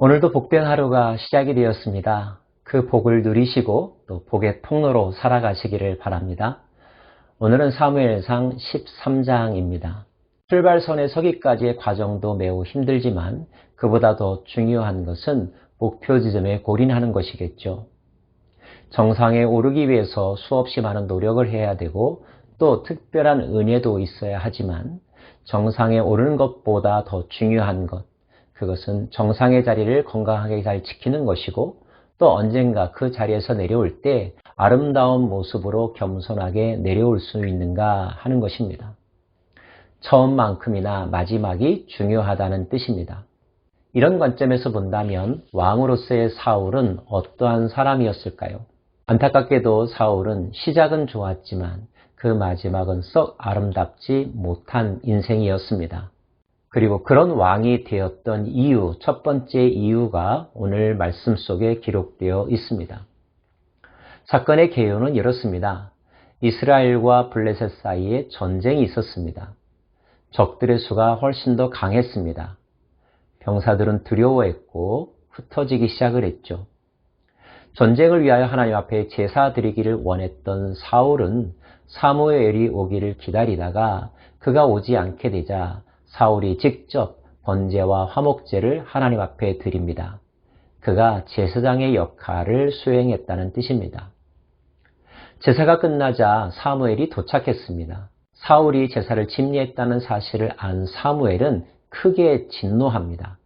오늘도 복된 하루가 시작이 되었습니다. 그 복을 누리시고 또 복의 통로로 살아가시기를 바랍니다. 오늘은 사무엘상 13장입니다. 출발선에 서기까지의 과정도 매우 힘들지만 그보다 더 중요한 것은 목표 지점에 골인하는 것이겠죠. 정상에 오르기 위해서 수없이 많은 노력을 해야 되고 또 특별한 은혜도 있어야 하지만 정상에 오르는 것보다 더 중요한 것, 그것은 정상의 자리를 건강하게 잘 지키는 것이고 또 언젠가 그 자리에서 내려올 때 아름다운 모습으로 겸손하게 내려올 수 있는가 하는 것입니다. 처음만큼이나 마지막이 중요하다는 뜻입니다. 이런 관점에서 본다면 왕으로서의 사울은 어떠한 사람이었을까요? 안타깝게도 사울은 시작은 좋았지만 그 마지막은 썩 아름답지 못한 인생이었습니다. 그리고 그런 왕이 되었던 이유, 첫 번째 이유가 오늘 말씀 속에 기록되어 있습니다. 사건의 개요는 이렇습니다. 이스라엘과 블레셋 사이에 전쟁이 있었습니다. 적들의 수가 훨씬 더 강했습니다. 병사들은 두려워했고 흩어지기 시작을 했죠. 전쟁을 위하여 하나님 앞에 제사 드리기를 원했던 사울은 사무엘이 오기를 기다리다가 그가 오지 않게 되자 사울이 직접 번제와 화목제를 하나님 앞에 드립니다. 그가 제사장의 역할을 수행했다는 뜻입니다. 제사가 끝나자 사무엘이 도착했습니다. 사울이 제사를 침례했다는 사실을 안 사무엘은 크게 진노합니다.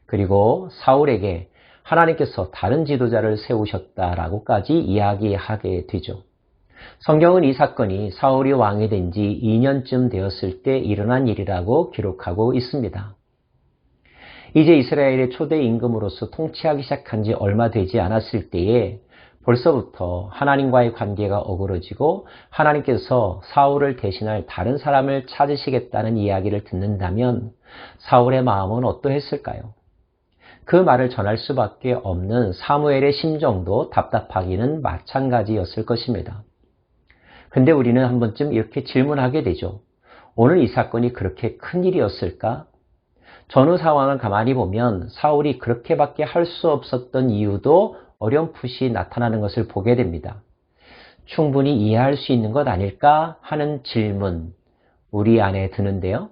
그리고 사울에게 하나님께서 다른 지도자를 세우셨다라고까지 이야기하게 되죠. 성경은 이 사건이 사울이 왕이 된 지 2년쯤 되었을 때 일어난 일이라고 기록하고 있습니다. 이제 이스라엘의 초대 임금으로서 통치하기 시작한 지 얼마 되지 않았을 때에 벌써부터 하나님과의 관계가 어그러지고 하나님께서 사울을 대신할 다른 사람을 찾으시겠다는 이야기를 듣는다면 사울의 마음은 어떠했을까요? 그 말을 전할 수밖에 없는 사무엘의 심정도 답답하기는 마찬가지였을 것입니다. 근데 우리는 한 번쯤 이렇게 질문하게 되죠. 오늘 이 사건이 그렇게 큰 일이었을까? 전후 상황을 가만히 보면 사울이 그렇게밖에 할 수 없었던 이유도 어렴풋이 나타나는 것을 보게 됩니다. 충분히 이해할 수 있는 것 아닐까 하는 질문, 우리 안에 드는데요.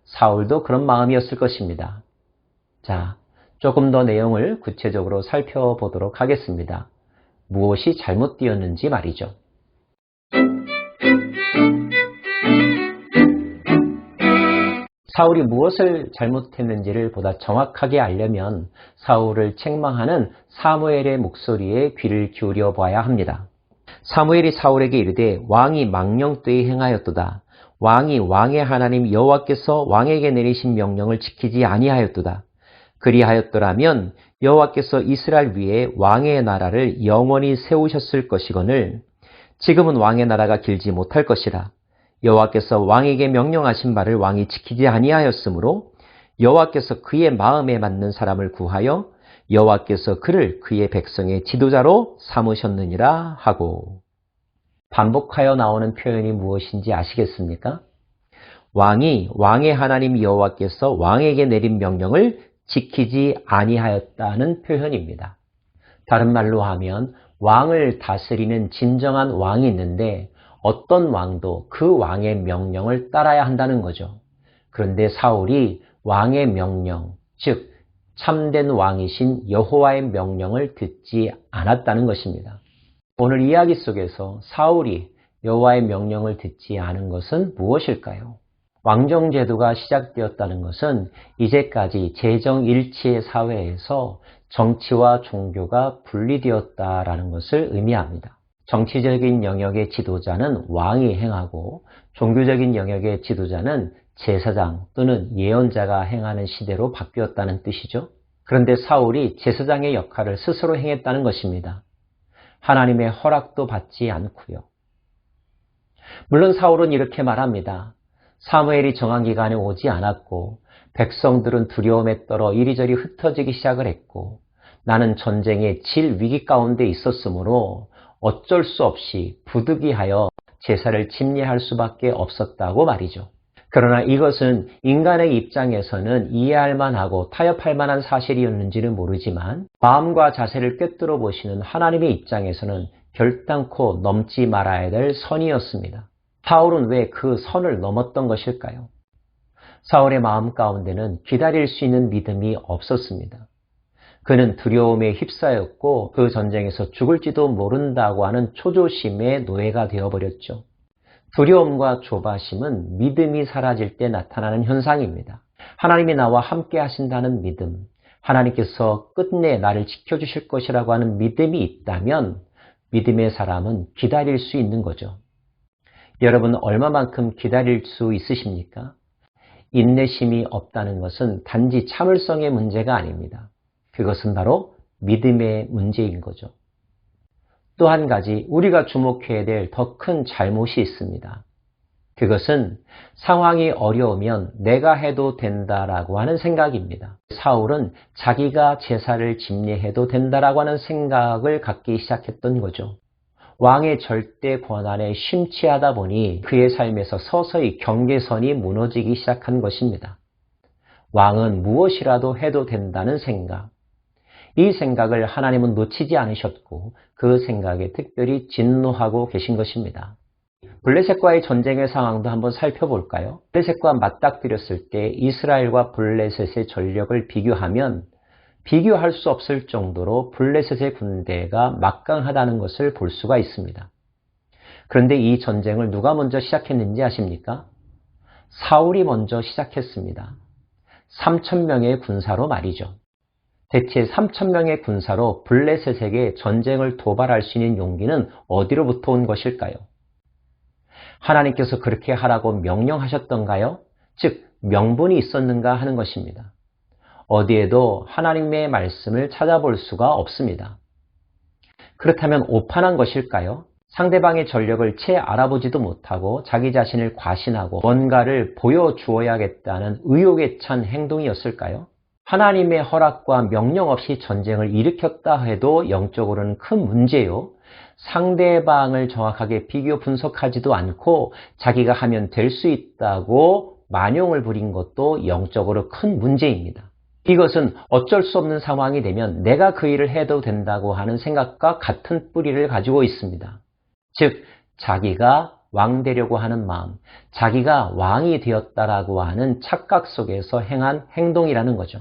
사울도 그런 마음이었을 것입니다. 자, 조금 더 내용을 구체적으로 살펴보도록 하겠습니다. 무엇이 잘못되었는지 말이죠. 사울이 무엇을 잘못했는지를 보다 정확하게 알려면 사울을 책망하는 사무엘의 목소리에 귀를 기울여 봐야 합니다. 사무엘이 사울에게 이르되 왕이 망령되이 행하였도다. 왕이 왕의 하나님 여호와께서 왕에게 내리신 명령을 지키지 아니하였도다. 그리하였더라면 여호와께서 이스라엘 위에 왕의 나라를 영원히 세우셨을 것이거늘 지금은 왕의 나라가 길지 못할 것이라. 여호와께서 왕에게 명령하신 바를 왕이 지키지 아니하였으므로 여호와께서 그의 마음에 맞는 사람을 구하여 여호와께서 그를 그의 백성의 지도자로 삼으셨느니라 하고. 반복하여 나오는 표현이 무엇인지 아시겠습니까? 왕이 왕의 하나님 여호와께서 왕에게 내린 명령을 지키지 아니하였다는 표현입니다. 다른 말로 하면 왕을 다스리는 진정한 왕이 있는데 어떤 왕도 그 왕의 명령을 따라야 한다는 거죠. 그런데 사울이 왕의 명령, 즉 참된 왕이신 여호와의 명령을 듣지 않았다는 것입니다. 오늘 이야기 속에서 사울이 여호와의 명령을 듣지 않은 것은 무엇일까요? 왕정제도가 시작되었다는 것은 이제까지 재정일치의 사회에서 정치와 종교가 분리되었다라는 것을 의미합니다. 정치적인 영역의 지도자는 왕이 행하고 종교적인 영역의 지도자는 제사장 또는 예언자가 행하는 시대로 바뀌었다는 뜻이죠. 그런데 사울이 제사장의 역할을 스스로 행했다는 것입니다. 하나님의 허락도 받지 않고요. 물론 사울은 이렇게 말합니다. 사무엘이 정한 기간에 오지 않았고 백성들은 두려움에 떨어 이리저리 흩어지기 시작을 했고 나는 전쟁의 질 위기 가운데 있었으므로 어쩔 수 없이 부득이하여 제사를 침례할 수밖에 없었다고 말이죠. 그러나 이것은 인간의 입장에서는 이해할 만하고 타협할 만한 사실이었는지는 모르지만 마음과 자세를 꿰뚫어 보시는 하나님의 입장에서는 결단코 넘지 말아야 될 선이었습니다. 사울은 왜 그 선을 넘었던 것일까요? 사울의 마음 가운데는 기다릴 수 있는 믿음이 없었습니다. 그는 두려움에 휩싸였고 그 전쟁에서 죽을지도 모른다고 하는 초조심의 노예가 되어버렸죠. 두려움과 조바심은 믿음이 사라질 때 나타나는 현상입니다. 하나님이 나와 함께 하신다는 믿음, 하나님께서 끝내 나를 지켜주실 것이라고 하는 믿음이 있다면 믿음의 사람은 기다릴 수 있는 거죠. 여러분 얼마만큼 기다릴 수 있으십니까? 인내심이 없다는 것은 단지 참을성의 문제가 아닙니다. 그것은 바로 믿음의 문제인 거죠. 또 한 가지 우리가 주목해야 될 더 큰 잘못이 있습니다. 그것은 상황이 어려우면 내가 해도 된다라고 하는 생각입니다. 사울은 자기가 제사를 집례해도 된다라고 하는 생각을 갖기 시작했던 거죠. 왕의 절대 권한에 심취하다 보니 그의 삶에서 서서히 경계선이 무너지기 시작한 것입니다. 왕은 무엇이라도 해도 된다는 생각. 이 생각을 하나님은 놓치지 않으셨고 그 생각에 특별히 진노하고 계신 것입니다. 블레셋과의 전쟁의 상황도 한번 살펴볼까요? 블레셋과 맞닥뜨렸을 때 이스라엘과 블레셋의 전력을 비교하면 비교할 수 없을 정도로 블레셋의 군대가 막강하다는 것을 볼 수가 있습니다. 그런데 이 전쟁을 누가 먼저 시작했는지 아십니까? 사울이 먼저 시작했습니다. 3,000명의 군사로 말이죠. 대체 3,000명의 군사로 블레셋에게 전쟁을 도발할 수 있는 용기는 어디로부터 온 것일까요? 하나님께서 그렇게 하라고 명령하셨던가요? 즉 명분이 있었는가 하는 것입니다. 어디에도 하나님의 말씀을 찾아볼 수가 없습니다. 그렇다면 오판한 것일까요? 상대방의 전력을 채 알아보지도 못하고 자기 자신을 과신하고 뭔가를 보여주어야겠다는 의욕에 찬 행동이었을까요? 하나님의 허락과 명령 없이 전쟁을 일으켰다 해도 영적으로는 큰 문제요. 상대방을 정확하게 비교 분석하지도 않고 자기가 하면 될 수 있다고 만용을 부린 것도 영적으로 큰 문제입니다. 이것은 어쩔 수 없는 상황이 되면 내가 그 일을 해도 된다고 하는 생각과 같은 뿌리를 가지고 있습니다. 즉 자기가 왕 되려고 하는 마음, 자기가 왕이 되었다라고 하는 착각 속에서 행한 행동이라는 거죠.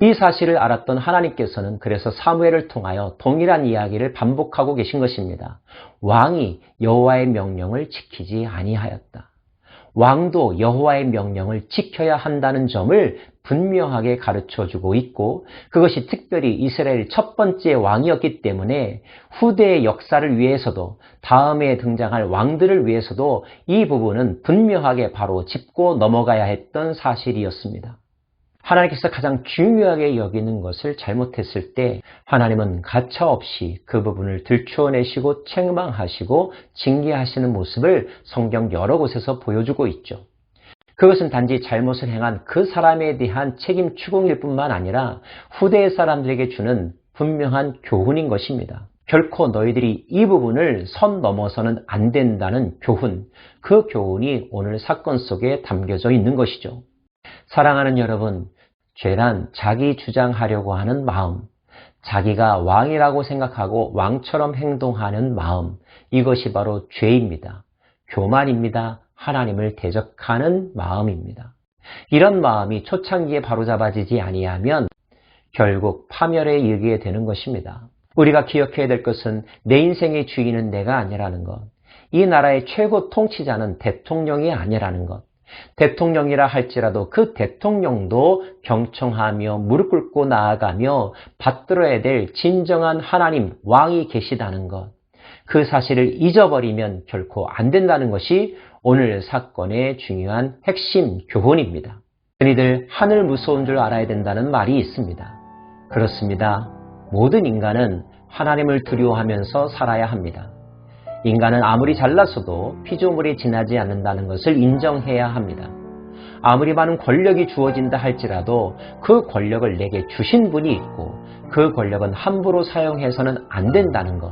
이 사실을 알았던 하나님께서는 그래서 사무엘을 통하여 동일한 이야기를 반복하고 계신 것입니다. 왕이 여호와의 명령을 지키지 아니하였다. 왕도 여호와의 명령을 지켜야 한다는 점을 분명하게 가르쳐주고 있고 그것이 특별히 이스라엘의 첫 번째 왕이었기 때문에 후대의 역사를 위해서도 다음에 등장할 왕들을 위해서도 이 부분은 분명하게 바로 짚고 넘어가야 했던 사실이었습니다. 하나님께서 가장 중요하게 여기는 것을 잘못했을 때 하나님은 가차없이 그 부분을 들추어내시고 책망하시고 징계하시는 모습을 성경 여러 곳에서 보여주고 있죠. 그것은 단지 잘못을 행한 그 사람에 대한 책임 추궁일 뿐만 아니라 후대 사람들에게 주는 분명한 교훈인 것입니다. 결코 너희들이 이 부분을 선 넘어서는 안 된다는 교훈, 그 교훈이 오늘 사건 속에 담겨져 있는 것이죠. 사랑하는 여러분, 죄란 자기 주장하려고 하는 마음, 자기가 왕이라고 생각하고 왕처럼 행동하는 마음, 이것이 바로 죄입니다. 교만입니다. 하나님을 대적하는 마음입니다. 이런 마음이 초창기에 바로잡아지지 아니하면 결국 파멸에 이르게 되는 것입니다. 우리가 기억해야 될 것은 내 인생의 주인은 내가 아니라는 것, 이 나라의 최고 통치자는 대통령이 아니라는 것, 대통령이라 할지라도 그 대통령도 경청하며 무릎 꿇고 나아가며 받들어야 될 진정한 하나님, 왕이 계시다는 것, 그 사실을 잊어버리면 결코 안 된다는 것이 오늘 사건의 중요한 핵심 교훈입니다. 흔히들 하늘 무서운 줄 알아야 된다는 말이 있습니다. 그렇습니다. 모든 인간은 하나님을 두려워하면서 살아야 합니다. 인간은 아무리 잘났어도 피조물이 지나지 않는다는 것을 인정해야 합니다. 아무리 많은 권력이 주어진다 할지라도 그 권력을 내게 주신 분이 있고 그 권력은 함부로 사용해서는 안 된다는 것,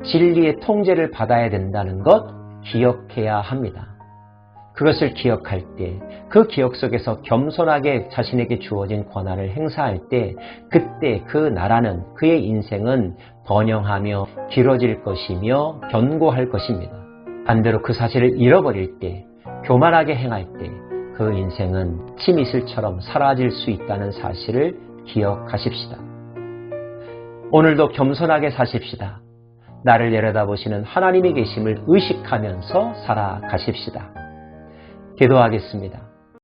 진리의 통제를 받아야 된다는 것 기억해야 합니다. 그것을 기억할 때, 그 기억 속에서 겸손하게 자신에게 주어진 권한을 행사할 때, 그때 그 나라는, 그의 인생은 번영하며 길어질 것이며 견고할 것입니다. 반대로 그 사실을 잃어버릴 때, 교만하게 행할 때, 그 인생은 침이슬처럼 사라질 수 있다는 사실을 기억하십시다. 오늘도 겸손하게 사십시다. 나를 내려다보시는 하나님이 계심을 의식하면서 살아가십시다. 기도하겠습니다.